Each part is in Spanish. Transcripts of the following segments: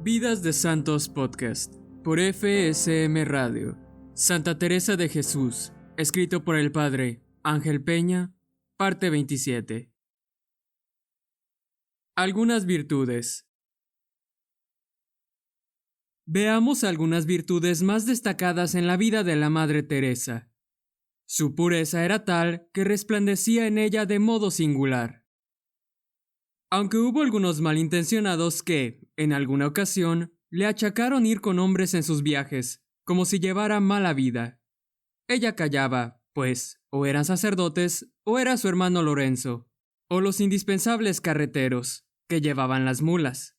Vidas de Santos Podcast, por FSM Radio. Santa Teresa de Jesús, escrito por el Padre Ángel Peña, parte 27. Algunas virtudes. Veamos algunas virtudes más destacadas en la vida de la Madre Teresa. Su pureza era tal que resplandecía en ella de modo singular. Aunque hubo algunos malintencionados que, en alguna ocasión, le achacaron ir con hombres en sus viajes, como si llevara mala vida. Ella callaba, pues, o eran sacerdotes, o era su hermano Lorenzo, o los indispensables carreteros, que llevaban las mulas.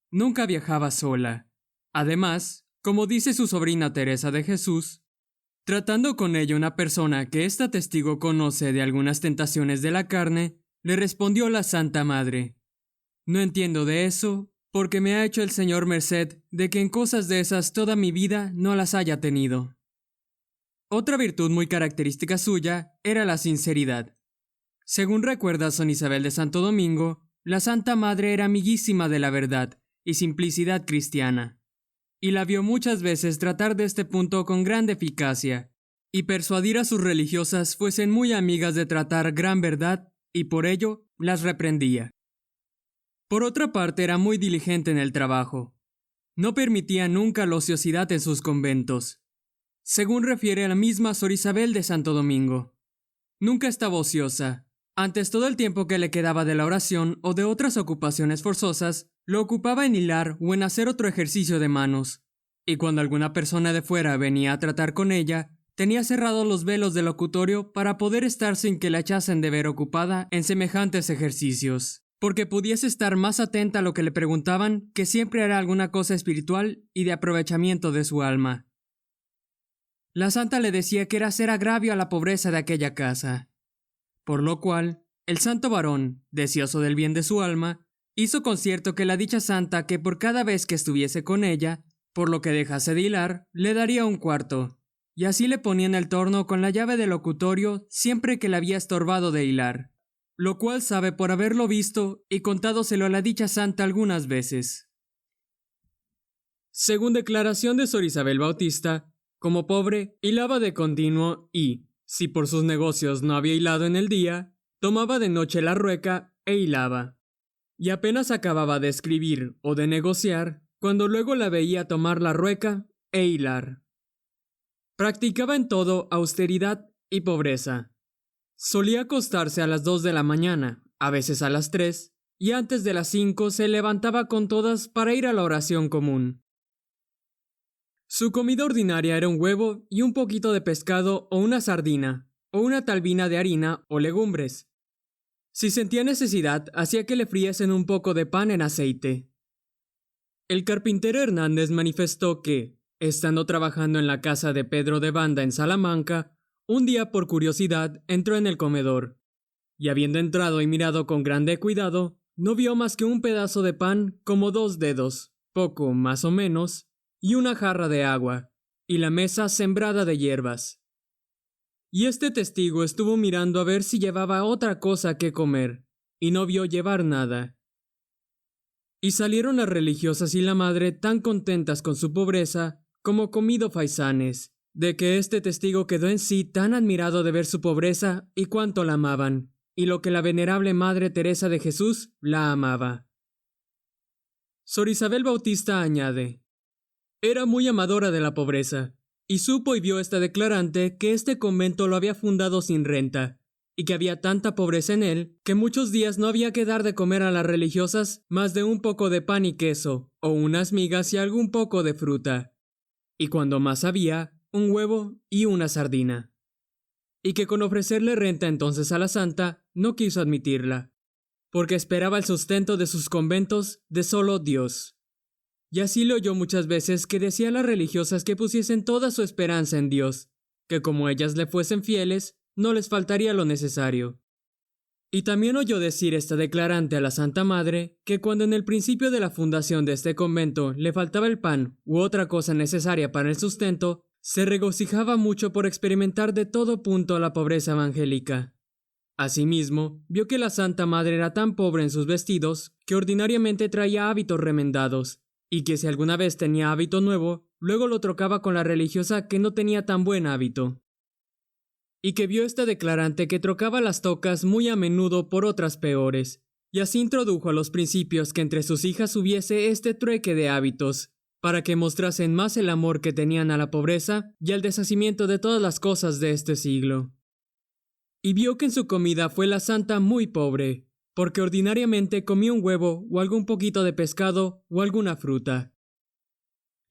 Nunca viajaba sola. Además, como dice su sobrina Teresa de Jesús, tratando con ella una persona que esta testigo conoce de algunas tentaciones de la carne, le respondió la Santa Madre: «No entiendo de eso, porque me ha hecho el Señor merced de que en cosas de esas toda mi vida no las haya tenido». Otra virtud muy característica suya era la sinceridad. Según recuerda San Isabel de Santo Domingo, la Santa Madre era amiguísima de la verdad y simplicidad cristiana, y la vio muchas veces tratar de este punto con grande eficacia, y persuadir a sus religiosas fuesen muy amigas de tratar gran verdad, y por ello las reprendía. Por otra parte, era muy diligente en el trabajo. No permitía nunca la ociosidad en sus conventos. Según refiere la misma Sor Isabel de Santo Domingo, nunca estaba ociosa. Antes, todo el tiempo que le quedaba de la oración o de otras ocupaciones forzosas, lo ocupaba en hilar o en hacer otro ejercicio de manos. Y cuando alguna persona de fuera venía a tratar con ella, tenía cerrados los velos del locutorio para poder estar sin que la echasen de ver ocupada en semejantes ejercicios, porque pudiese estar más atenta a lo que le preguntaban, que siempre era alguna cosa espiritual y de aprovechamiento de su alma. La santa le decía que era hacer agravio a la pobreza de aquella casa, por lo cual el santo varón, deseoso del bien de su alma, hizo concierto que la dicha santa, que por cada vez que estuviese con ella, por lo que dejase de hilar, le daría un cuarto, y así le ponía en el torno con la llave del locutorio siempre que le había estorbado de hilar, lo cual sabe por haberlo visto y contádoselo a la dicha santa algunas veces. Según declaración de Sor Isabel Bautista, como pobre, hilaba de continuo y, si por sus negocios no había hilado en el día, tomaba de noche la rueca e hilaba. Y apenas acababa de escribir o de negociar, cuando luego la veía tomar la rueca e hilar. Practicaba en todo austeridad y pobreza. Solía acostarse a las 2 de la mañana, a veces a las 3, y antes de las 5 se levantaba con todas para ir a la oración común. Su comida ordinaria era un huevo y un poquito de pescado o una sardina, o una talbina de harina o legumbres. Si sentía necesidad, hacía que le friesen un poco de pan en aceite. El carpintero Hernández manifestó que, estando trabajando en la casa de Pedro de Banda en Salamanca, un día por curiosidad entró en el comedor, y habiendo entrado y mirado con grande cuidado, no vio más que un pedazo de pan como 2 dedos, poco más o menos, y una jarra de agua, y la mesa sembrada de hierbas. Y este testigo estuvo mirando a ver si llevaba otra cosa que comer, y no vio llevar nada. Y salieron las religiosas y la madre tan contentas con su pobreza como comido faisanes, de que este testigo quedó en sí tan admirado de ver su pobreza y cuánto la amaban, y lo que la venerable Madre Teresa de Jesús la amaba. Sor Isabel Bautista añade: era muy amadora de la pobreza, y supo y vio esta declarante que este convento lo había fundado sin renta, y que había tanta pobreza en él que muchos días no había que dar de comer a las religiosas más de un poco de pan y queso, o unas migas y algún poco de fruta, y cuando más había, un huevo y una sardina. Y que con ofrecerle renta entonces a la santa, no quiso admitirla, porque esperaba el sustento de sus conventos de solo Dios. Y así le oyó muchas veces que decía a las religiosas que pusiesen toda su esperanza en Dios, que como ellas le fuesen fieles, no les faltaría lo necesario. Y también oyó decir esta declarante a la Santa Madre que cuando en el principio de la fundación de este convento le faltaba el pan u otra cosa necesaria para el sustento, se regocijaba mucho por experimentar de todo punto la pobreza evangélica. Asimismo, vio que la Santa Madre era tan pobre en sus vestidos que ordinariamente traía hábitos remendados, y que si alguna vez tenía hábito nuevo, luego lo trocaba con la religiosa que no tenía tan buen hábito. Y que vio esta declarante que trocaba las tocas muy a menudo por otras peores, y así introdujo a los principios que entre sus hijas hubiese este trueque de hábitos, para que mostrasen más el amor que tenían a la pobreza y al deshacimiento de todas las cosas de este siglo. Y vio que en su comida fue la santa muy pobre, porque ordinariamente comía un huevo o algún poquito de pescado o alguna fruta.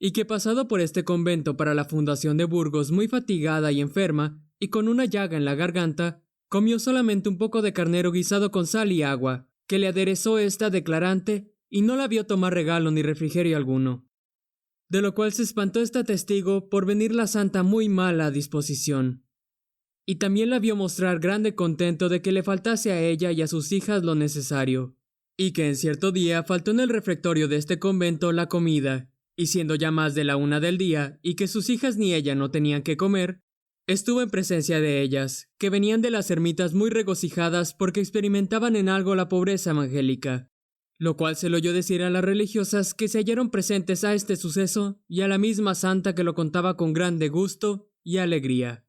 Y que pasado por este convento para la fundación de Burgos muy fatigada y enferma, y con una llaga en la garganta, comió solamente un poco de carnero guisado con sal y agua, que le aderezó esta declarante, y no la vio tomar regalo ni refrigerio alguno. De lo cual se espantó esta testigo por venir la santa muy mala disposición. Y también la vio mostrar grande contento de que le faltase a ella y a sus hijas lo necesario, y que en cierto día faltó en el refectorio de este convento la comida, y siendo ya más de la 1 del día, y que sus hijas ni ella no tenían que comer, estuvo en presencia de ellas, que venían de las ermitas muy regocijadas porque experimentaban en algo la pobreza evangélica, lo cual se lo oyó decir a las religiosas que se hallaron presentes a este suceso y a la misma santa que lo contaba con grande gusto y alegría.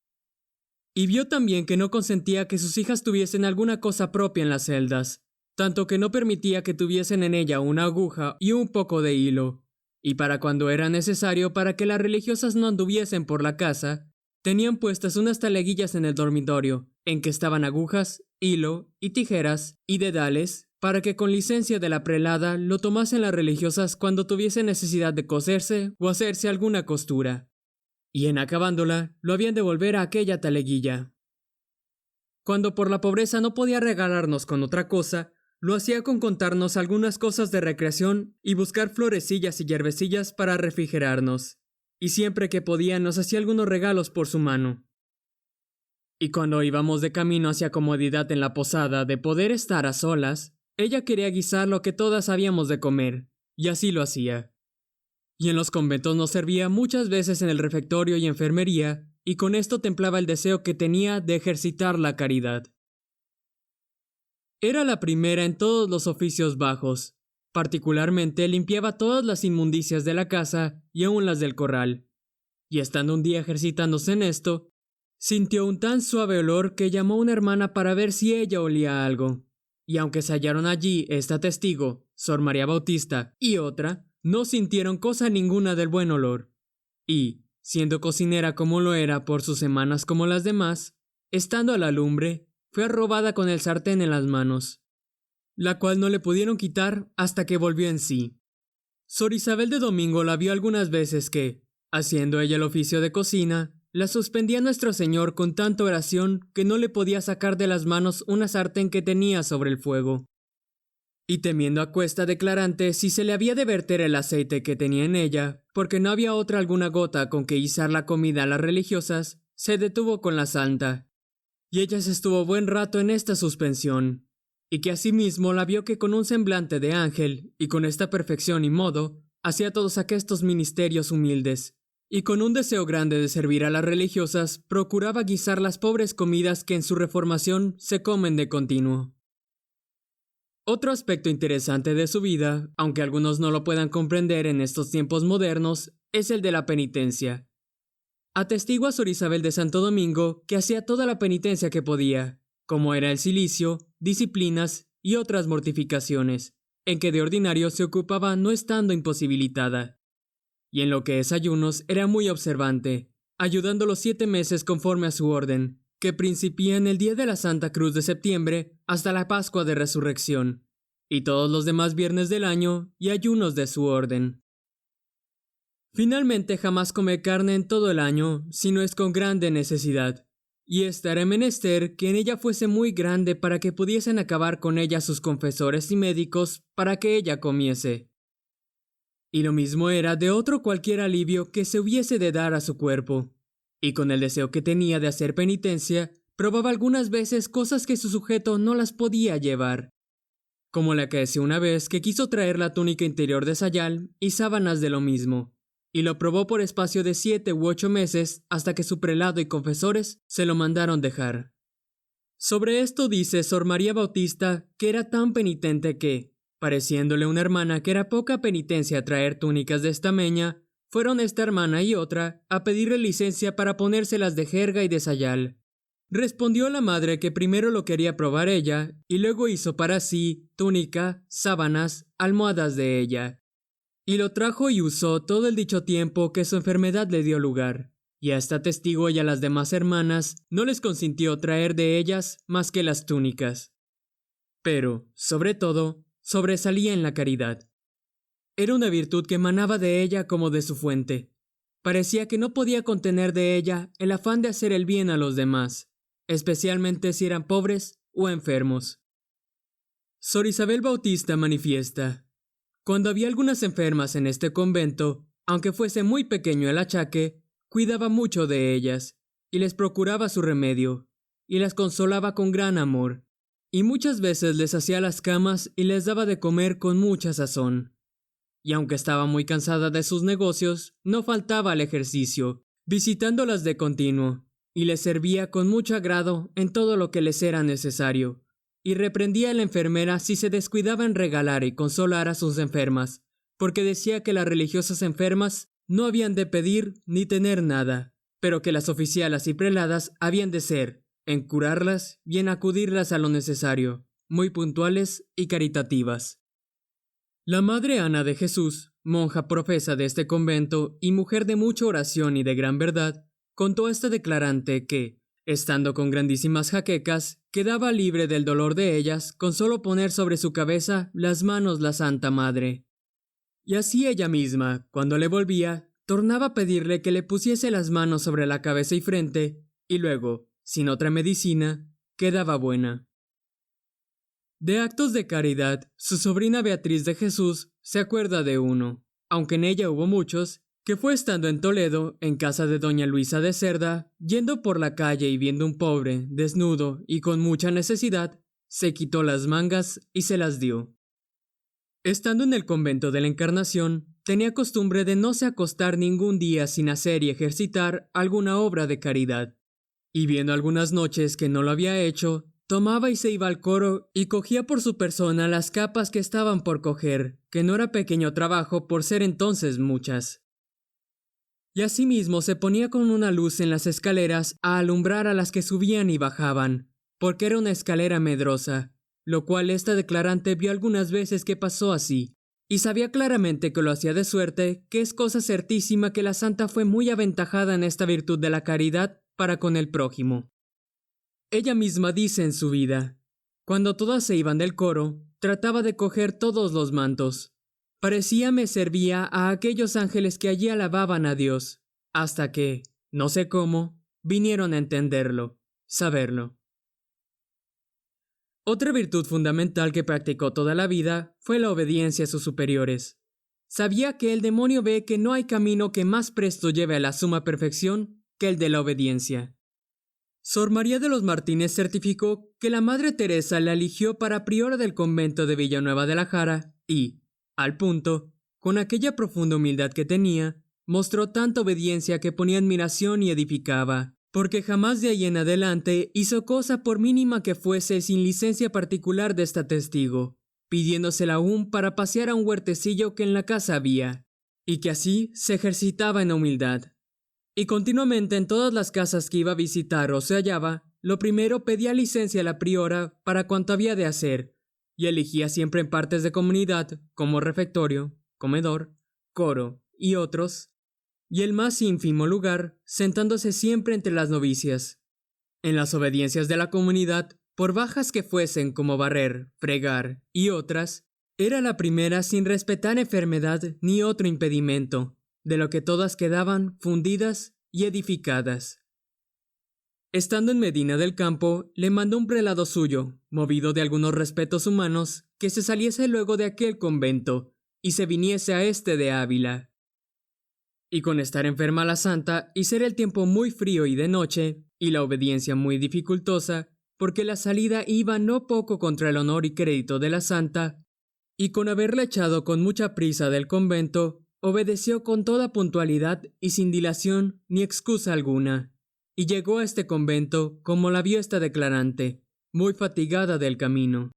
Y vio también que no consentía que sus hijas tuviesen alguna cosa propia en las celdas, tanto que no permitía que tuviesen en ella una aguja y un poco de hilo, y para cuando era necesario para que las religiosas no anduviesen por la casa, tenían puestas unas taleguillas en el dormitorio, en que estaban agujas, hilo y tijeras y dedales, para que con licencia de la prelada lo tomasen las religiosas cuando tuviesen necesidad de coserse o hacerse alguna costura. Y en acabándola, lo habían de volver a aquella taleguilla. Cuando por la pobreza no podía regalarnos con otra cosa, lo hacía con contarnos algunas cosas de recreación y buscar florecillas y hierbecillas para refrigerarnos. Y siempre que podía nos hacía algunos regalos por su mano. Y cuando íbamos de camino hacia comodidad en la posada de poder estar a solas, ella quería guisar lo que todas habíamos de comer, y así lo hacía. Y en los conventos nos servía muchas veces en el refectorio y enfermería, y con esto templaba el deseo que tenía de ejercitar la caridad. Era la primera en todos los oficios bajos. Particularmente limpiaba todas las inmundicias de la casa y aun las del corral. Y estando un día ejercitándose en esto, sintió un tan suave olor que llamó a una hermana para ver si ella olía algo. Y aunque se hallaron allí esta testigo, Sor María Bautista, y otra, no sintieron cosa ninguna del buen olor. Y, siendo cocinera como lo era por sus semanas como las demás, estando a la lumbre, fue arrobada con el sartén en las manos, la cual no le pudieron quitar hasta que volvió en sí. Sor Isabel de Domingo la vio algunas veces que, haciendo ella el oficio de cocina, la suspendía Nuestro Señor con tanta oración que no le podía sacar de las manos una sartén que tenía sobre el fuego. Y temiendo aquesta declarante si se le había de verter el aceite que tenía en ella, porque no había otra alguna gota con que guisar la comida a las religiosas, se detuvo con la santa. Y ella se estuvo buen rato en esta suspensión, y que asimismo la vio que con un semblante de ángel, y con esta perfección y modo, hacía todos aquestos ministerios humildes, y con un deseo grande de servir a las religiosas, procuraba guisar las pobres comidas que en su reformación se comen de continuo. Otro aspecto interesante de su vida, aunque algunos no lo puedan comprender en estos tiempos modernos, es el de la penitencia. Atestigua Sor Isabel de Santo Domingo que hacía toda la penitencia que podía, como era el cilicio, disciplinas y otras mortificaciones, en que de ordinario se ocupaba no estando imposibilitada. Y en lo que es ayunos era muy observante, ayudando los 7 meses conforme a su orden, que principían el día de la Santa Cruz de septiembre hasta la Pascua de Resurrección, y todos los demás viernes del año y ayunos de su orden. Finalmente jamás come carne en todo el año, sino es con grande necesidad, y esta era menester que en ella fuese muy grande para que pudiesen acabar con ella sus confesores y médicos para que ella comiese. Y lo mismo era de otro cualquier alivio que se hubiese de dar a su cuerpo, y con el deseo que tenía de hacer penitencia, probaba algunas veces cosas que su sujeto no las podía llevar, como le acaeció una vez que quiso traer la túnica interior de sayal y sábanas de lo mismo, y lo probó por espacio de 7 u 8 meses hasta que su prelado y confesores se lo mandaron dejar. Sobre esto dice Sor María Bautista que era tan penitente que, Pareciéndole una hermana que era poca penitencia traer túnicas de estameña, fueron esta hermana y otra a pedirle licencia para ponérselas de jerga y de sayal. Respondió la madre que primero lo quería probar ella, y luego hizo para sí túnica, sábanas, almohadas de ella. Y lo trajo y usó todo el dicho tiempo que su enfermedad le dio lugar. Y a esta testigo y a las demás hermanas no les consintió traer de ellas más que las túnicas. Pero, sobre todo, sobresalía en la caridad. Era una virtud que emanaba de ella como de su fuente. Parecía que no podía contener de ella el afán de hacer el bien a los demás, especialmente si eran pobres o enfermos. Sor Isabel Bautista manifiesta: cuando había algunas enfermas en este convento, aunque fuese muy pequeño el achaque, cuidaba mucho de ellas, y les procuraba su remedio, y las consolaba con gran amor, y muchas veces les hacía las camas y les daba de comer con mucha sazón. Y aunque estaba muy cansada de sus negocios, no faltaba al ejercicio, visitándolas de continuo, y les servía con mucho agrado en todo lo que les era necesario, y reprendía a la enfermera si se descuidaba en regalar y consolar a sus enfermas, porque decía que las religiosas enfermas no habían de pedir ni tener nada, pero que las oficialas y preladas habían de ser, en curarlas y en acudirlas a lo necesario, muy puntuales y caritativas. La Madre Ana de Jesús, monja profesa de este convento y mujer de mucha oración y de gran verdad, contó a esta declarante que, estando con grandísimas jaquecas, quedaba libre del dolor de ellas con solo poner sobre su cabeza las manos la Santa Madre. Y así ella misma, cuando le volvía, tornaba a pedirle que le pusiese las manos sobre la cabeza y frente, y luego, sin otra medicina, quedaba buena. De actos de caridad, su sobrina Beatriz de Jesús se acuerda de uno, aunque en ella hubo muchos, que fue estando en Toledo, en casa de doña Luisa de Cerda, yendo por la calle y viendo un pobre, desnudo y con mucha necesidad, se quitó las mangas y se las dio. Estando en el convento de la Encarnación, tenía costumbre de no se acostar ningún día sin hacer y ejercitar alguna obra de caridad, y viendo algunas noches que no lo había hecho, tomaba y se iba al coro y cogía por su persona las capas que estaban por coger, que no era pequeño trabajo por ser entonces muchas. Y asimismo se ponía con una luz en las escaleras a alumbrar a las que subían y bajaban, porque era una escalera medrosa, lo cual esta declarante vio algunas veces que pasó así, y sabía claramente que lo hacía de suerte que es cosa certísima que la santa fue muy aventajada en esta virtud de la caridad para con el prójimo. Ella misma dice en su vida: cuando todas se iban del coro, trataba de coger todos los mantos. Parecíame servía a aquellos ángeles que allí alababan a Dios, hasta que, no sé cómo, vinieron a entenderlo, saberlo. Otra virtud fundamental que practicó toda la vida fue la obediencia a sus superiores. Sabía que el demonio ve que no hay camino que más presto lleve a la suma perfección que el de la obediencia. Sor María de los Martínez certificó que la Madre Teresa la eligió para priora del convento de Villanueva de la Jara y, al punto, con aquella profunda humildad que tenía, mostró tanta obediencia que ponía admiración y edificaba, porque jamás de ahí en adelante hizo cosa por mínima que fuese sin licencia particular de esta testigo, pidiéndosela aún para pasear a un huertecillo que en la casa había, y que así se ejercitaba en humildad. Y continuamente en todas las casas que iba a visitar o se hallaba, lo primero pedía licencia a la priora para cuanto había de hacer, y elegía siempre en partes de comunidad, como refectorio, comedor, coro y otros, y el más ínfimo lugar, sentándose siempre entre las novicias. En las obediencias de la comunidad, por bajas que fuesen como barrer, fregar y otras, era la primera sin respetar enfermedad ni otro impedimento, de lo que todas quedaban fundidas y edificadas. Estando en Medina del Campo, le mandó un prelado suyo, movido de algunos respetos humanos, que se saliese luego de aquel convento y se viniese a este de Ávila. Y con estar enferma la santa y ser el tiempo muy frío y de noche, y la obediencia muy dificultosa, porque la salida iba no poco contra el honor y crédito de la santa, y con haberla echado con mucha prisa del convento, obedeció con toda puntualidad y sin dilación ni excusa alguna, y llegó a este convento como la vio esta declarante, muy fatigada del camino,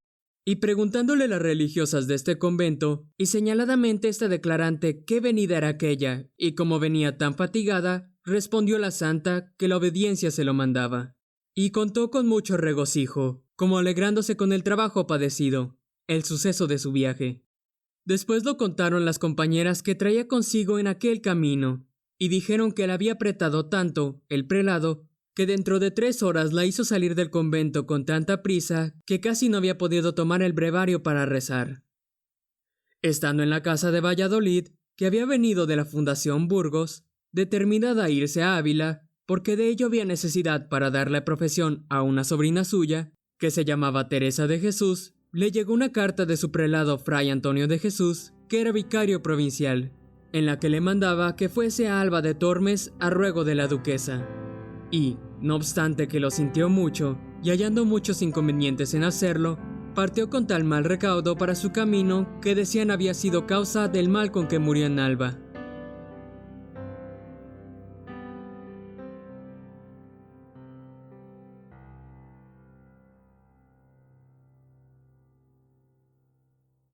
Y preguntándole a las religiosas de este convento, y señaladamente esta declarante qué venida era aquella, y como venía tan fatigada, respondió la santa que la obediencia se lo mandaba. Y contó con mucho regocijo, como alegrándose con el trabajo padecido, el suceso de su viaje. Después lo contaron las compañeras que traía consigo en aquel camino, y dijeron que la había apretado tanto el prelado, que dentro de 3 horas la hizo salir del convento con tanta prisa que casi no había podido tomar el breviario para rezar. Estando en la casa de Valladolid, que había venido de la Fundación Burgos, determinada a irse a Ávila, porque de ello había necesidad para darle profesión a una sobrina suya, que se llamaba Teresa de Jesús, le llegó una carta de su prelado Fray Antonio de Jesús, que era vicario provincial, en la que le mandaba que fuese a Alba de Tormes a ruego de la duquesa. Y, no obstante que lo sintió mucho, y hallando muchos inconvenientes en hacerlo, partió con tal mal recaudo para su camino que decían había sido causa del mal con que murió en Alba.